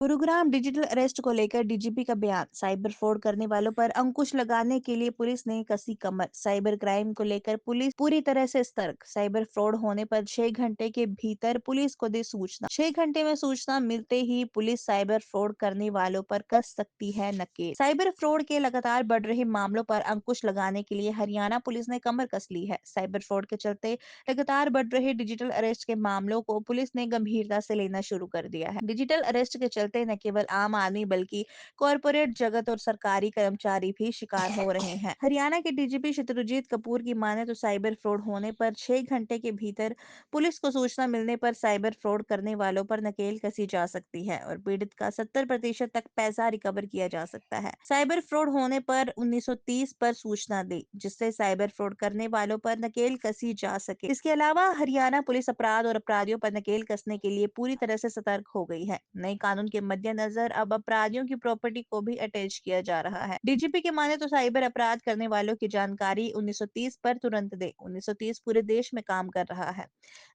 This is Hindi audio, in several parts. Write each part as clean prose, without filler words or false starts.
गुरुग्राम डिजिटल अरेस्ट को लेकर डीजीपी का बयान। साइबर फ्रॉड करने वालों पर अंकुश लगाने के लिए पुलिस ने कसी कमर। साइबर क्राइम को लेकर पुलिस पूरी तरह से सतर्क। साइबर फ्रॉड होने पर 6 घंटे के भीतर पुलिस को दे सूचना। 6 घंटे में सूचना मिलते ही पुलिस साइबर फ्रॉड करने वालों पर कस सकती है नकेल। साइबर फ्रॉड के लगातार बढ़ रहे मामलों पर अंकुश लगाने के लिए हरियाणा पुलिस ने कमर कस ली है। साइबर फ्रॉड के चलते लगातार बढ़ रहे डिजिटल अरेस्ट के मामलों को पुलिस ने गंभीरता से लेना शुरू कर दिया है। डिजिटल अरेस्ट के चलते न केवल आम आदमी बल्कि कॉरपोरेट जगत और सरकारी कर्मचारी भी शिकार हो रहे हैं। हरियाणा के डीजीपी शत्रुजीत कपूर की माने तो साइबर फ्रॉड होने पर 6 घंटे के भीतर पुलिस को सूचना मिलने पर साइबर फ्रॉड करने वालों पर नकेल कसी जा सकती है और पीड़ित का 70% तक पैसा रिकवर किया जा सकता है। साइबर फ्रॉड होने पर 1930 पर सूचना दे, जिससे साइबर फ्रॉड करने वालों पर नकेल कसी जा सके। इसके अलावा हरियाणा पुलिस अपराध और अपराधियों पर नकेल कसने के लिए पूरी तरह से सतर्क हो गई है। नए कानून के मद्देनजर अब अपराधियों की प्रॉपर्टी को भी अटैच किया जा रहा है। डीजीपी के माने तो साइबर अपराध करने वालों की जानकारी 1930 पर तुरंत दे। 1930 पूरे देश में काम कर रहा है।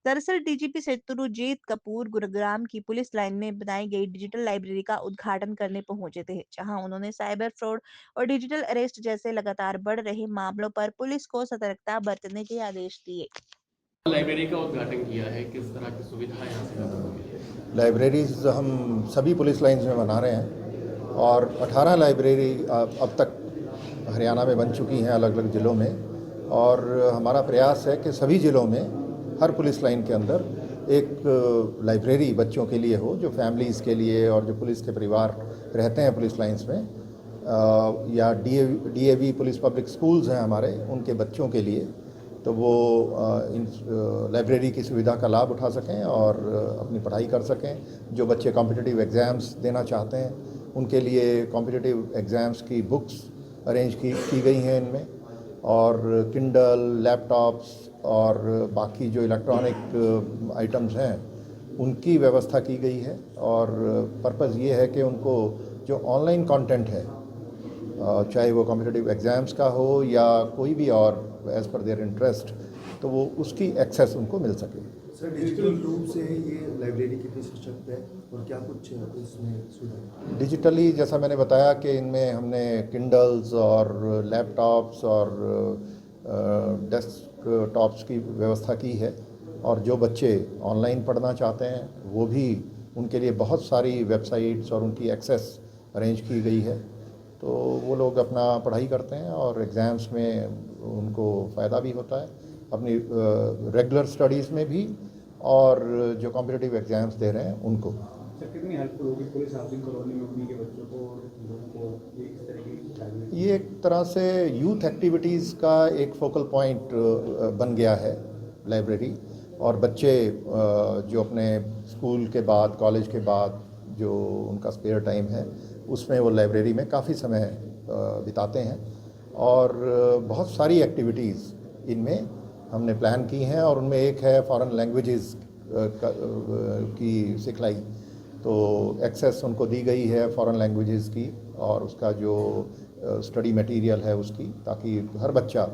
दरअसल डीजीपी शत्रुजीत कपूर गुरुग्राम की पुलिस लाइन में बनाई गई डिजिटल लाइब्रेरी का उद्घाटन करने पहुंचे थे, जहां उन्होंने साइबर फ्रॉड और डिजिटल अरेस्ट जैसे लगातार बढ़ रहे मामलों पर पुलिस को सतर्कता बरतने के आदेश दिए। लाइब्रेरी का उद्घाटन किया है, किस तरह की सुविधा यहाँ से लोगों को मिली है? लाइब्रेरीज़ हम सभी पुलिस लाइंस में बना रहे हैं और 18 लाइब्रेरी अब तक हरियाणा में बन चुकी हैं अलग अलग ज़िलों में। और हमारा प्रयास है कि सभी ज़िलों में हर पुलिस लाइन के अंदर एक लाइब्रेरी बच्चों के लिए हो, जो फैमिलीज़ के लिए और जो पुलिस के परिवार रहते हैं पुलिस लाइंस में, या डीएवी पुलिस पब्लिक स्कूल्स हैं हमारे, उनके बच्चों के लिए, तो वो इन लाइब्रेरी की सुविधा का लाभ उठा सकें और अपनी पढ़ाई कर सकें। जो बच्चे कॉम्पिटिटिव एग्ज़ाम्स देना चाहते हैं उनके लिए कॉम्पिटिटिव एग्ज़ाम्स की बुक्स अरेंज की गई हैं इनमें, और किंडल, लैपटॉप्स और बाकी जो इलेक्ट्रॉनिक आइटम्स हैं उनकी व्यवस्था की गई है। और पर्पज़ ये है कि उनको जो ऑनलाइन कंटेंट है, चाहे वो कॉम्पिटिटिव एग्ज़ाम्स का हो या कोई भी और एज़ पर देयर इंटरेस्ट, तो वो उसकी एक्सेस उनको मिल सके। सर, डिजिटल रूप से ये लाइब्रेरी कितनी सशक्त है और क्या कुछ इसमें सुविधा? डिजिटली जैसा मैंने बताया कि इनमें हमने किंडल्स और लैपटॉप्स और डेस्कटॉप्स की व्यवस्था की है, और जो बच्चे ऑनलाइन पढ़ना चाहते हैं वो भी, उनके लिए बहुत सारी वेबसाइट्स और उनकी एक्सेस अरेंज की गई है, तो वो लोग अपना पढ़ाई करते हैं और एग्ज़ाम्स में उनको फ़ायदा भी होता है अपनी रेगुलर स्टडीज़ में भी, और जो कॉम्पिटिटिव एग्ज़ाम्स दे रहे हैं उनको। सर, कितनी हेल्पफुल होगी पुलिस हाउसिंग कॉलोनी में उन्हीं के बच्चों को और लोगों को इस तरह की? ये एक तरह से यूथ एक्टिविटीज़ का एक फोकल पॉइंट बन गया है लाइब्रेरी, और बच्चे जो अपने स्कूल के बाद, कॉलेज के बाद जो उनका स्पेयर टाइम है उसमें वो लाइब्रेरी में काफ़ी समय बिताते हैं, और बहुत सारी एक्टिविटीज़ इनमें हमने प्लान की हैं, और उनमें एक है फॉरेन लैंग्वेजेस की सिखलाई, तो एक्सेस उनको दी गई है फॉरेन लैंग्वेजेस की और उसका जो स्टडी मटेरियल है उसकी, ताकि हर बच्चा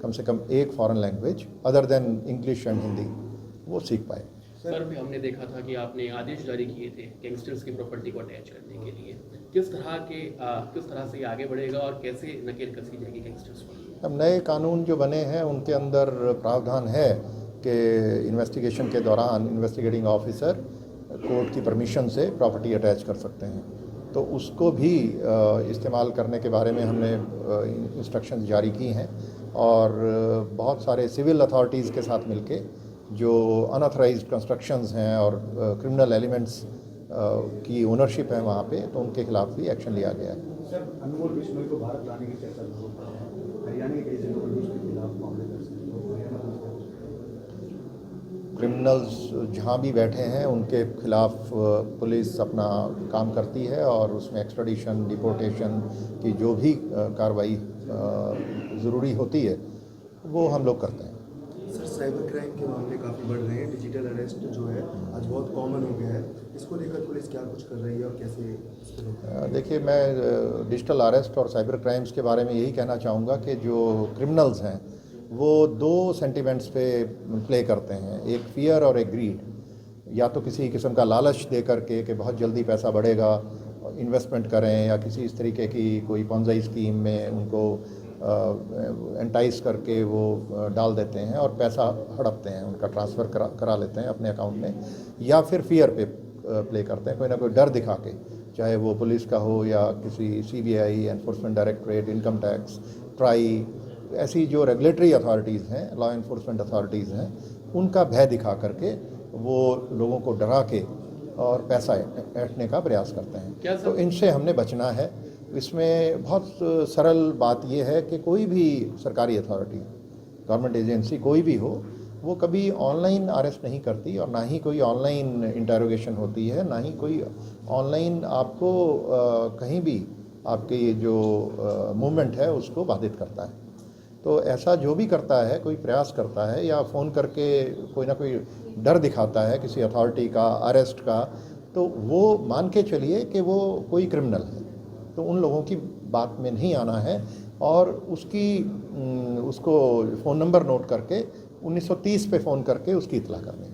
कम से कम एक foreign language other than English and Hindi वो सीख पाए। सर, भी हमने देखा था कि आपने आदेश जारी किए थे गैंगस्टर्स की प्रॉपर्टी को अटैच करने के लिए। किस तरह से ये आगे बढ़ेगा और कैसे नकेल कसी जाएगी गैंगस्टर्स पर? अब नए कानून जो बने हैं उनके अंदर प्रावधान है कि इन्वेस्टिगेशन के दौरान इन्वेस्टिगेटिंग ऑफिसर कोर्ट की परमिशन से प्रॉपर्टी अटैच कर सकते हैं, तो उसको भी इस्तेमाल करने के बारे में हमने इंस्ट्रक्शंस जारी की हैं, और बहुत सारे सिविल अथॉरिटीज़ के साथ मिलके जो अनऑथराइज्ड कंस्ट्रक्शंस हैं और क्रिमिनल एलिमेंट्स की ओनरशिप है वहाँ पे, तो उनके खिलाफ भी एक्शन लिया गया है। सर, अनमोल बिश्नोई को भारत लाने की चर्चा हरियाणा के कई जिलों में उसके खिलाफ मामले दर्ज हैं। क्रिमिनल्स जहाँ भी बैठे हैं उनके खिलाफ पुलिस अपना काम करती है, और उसमें एक्स्ट्राडिशन, डिपोर्टेशन की जो भी कार्रवाई ज़रूरी होती है वो हम लोग करते हैं। सर, साइबर क्राइम के मामले काफ़ी बढ़ रहे हैं, डिजिटल अरेस्ट जो है आज बहुत कॉमन हो गया है, इसको लेकर पुलिस क्या कुछ कर रही है और कैसे इसको रोकना है? देखिए, मैं डिजिटल अरेस्ट और साइबर क्राइम्स के बारे में यही कहना चाहूँगा कि जो क्रिमिनल्स हैं वो दो सेंटिमेंट्स पे प्ले करते हैं, एक फियर और एक ग्रीड। या तो किसी किस्म का लालच दे करके कि बहुत जल्दी पैसा बढ़ेगा, इन्वेस्टमेंट करें, या किसी इस तरीके की कोई पॉन्ज़ी स्कीम में उनको एंटाइज करके वो डाल देते हैं और पैसा हड़पते हैं, उनका ट्रांसफ़र करा लेते हैं अपने अकाउंट में, या फिर फियर पे प्ले करते हैं, कोई ना कोई डर दिखा के, चाहे वो पुलिस का हो या किसी CBI, enforcement directorate, income tax, try, ऐसी जो रेगुलेटरी अथॉरिटीज़ हैं, लॉ इन्फोर्समेंट अथॉरिटीज़ हैं, उनका भय दिखा करके वो लोगों को डरा के और पैसा ऐंठने का प्रयास करते हैं। तो इनसे हमने बचना है। इसमें बहुत सरल बात यह है कि कोई भी सरकारी अथॉरिटी, गवर्नमेंट एजेंसी कोई भी हो, वो कभी ऑनलाइन अरेस्ट नहीं करती और ना ही कोई ऑनलाइन इंटरोगेशन होती है, ना ही कोई ऑनलाइन आपको कहीं भी आपकी जो मूवमेंट है उसको बाधित करता है। तो ऐसा जो भी करता है, कोई प्रयास करता है या फ़ोन करके कोई ना कोई डर दिखाता है किसी अथॉरिटी का, अरेस्ट का, तो वो मान के चलिए कि वो कोई क्रिमिनल है। तो उन लोगों की बात में नहीं आना है और उसको फ़ोन नंबर नोट करके 1930 पे फ़ोन करके उसकी इतला करनी है।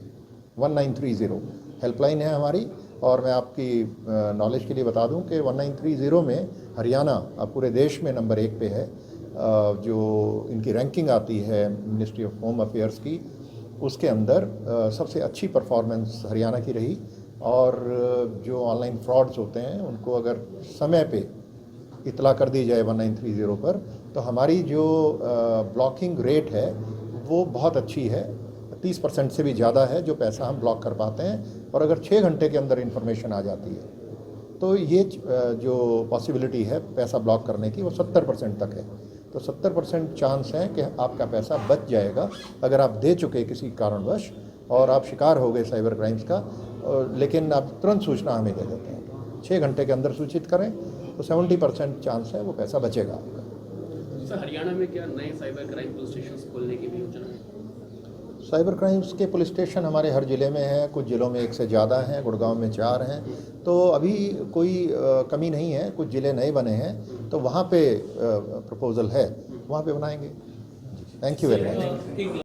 1930 हेल्पलाइन है हमारी। और मैं आपकी नॉलेज के लिए बता दूं कि 1930 में हरियाणा अब पूरे देश में नंबर 1 पे है। जो इनकी रैंकिंग आती है मिनिस्ट्री ऑफ होम अफेयर्स की, उसके अंदर सबसे अच्छी परफॉर्मेंस हरियाणा की रही। और जो ऑनलाइन फ्रॉड्स होते हैं उनको अगर समय पे इतला कर दी जाए 1930 पर, तो हमारी जो ब्लॉकिंग रेट है वो बहुत अच्छी है, 30% से भी ज़्यादा है जो पैसा हम ब्लॉक कर पाते हैं। और अगर 6 घंटे के अंदर इन्फॉर्मेशन आ जाती है तो ये जो पॉसिबिलिटी है पैसा ब्लॉक करने की वो 70% तक है। तो 70% चांस है कि आपका पैसा बच जाएगा अगर आप दे चुके किसी कारणवश और आप शिकार हो गए साइबर क्राइम्स का, लेकिन आप तुरंत सूचना हमें दे देते हैं। 6 घंटे के अंदर सूचित करें तो 70% चांस है वो पैसा बचेगा आपका। सर, हरियाणा में क्या नए साइबर क्राइम पुलिस स्टेशन खोलने की भी योजना है? साइबर क्राइम्स के पुलिस स्टेशन हमारे हर ज़िले में हैं, कुछ ज़िलों में 1 से ज़्यादा हैं, गुड़गांव में 4 हैं। तो अभी कोई कमी नहीं है, कुछ ज़िले नए बने हैं तो वहाँ पे प्रपोज़ल है, वहाँ पे बनाएंगे। Thank you very much.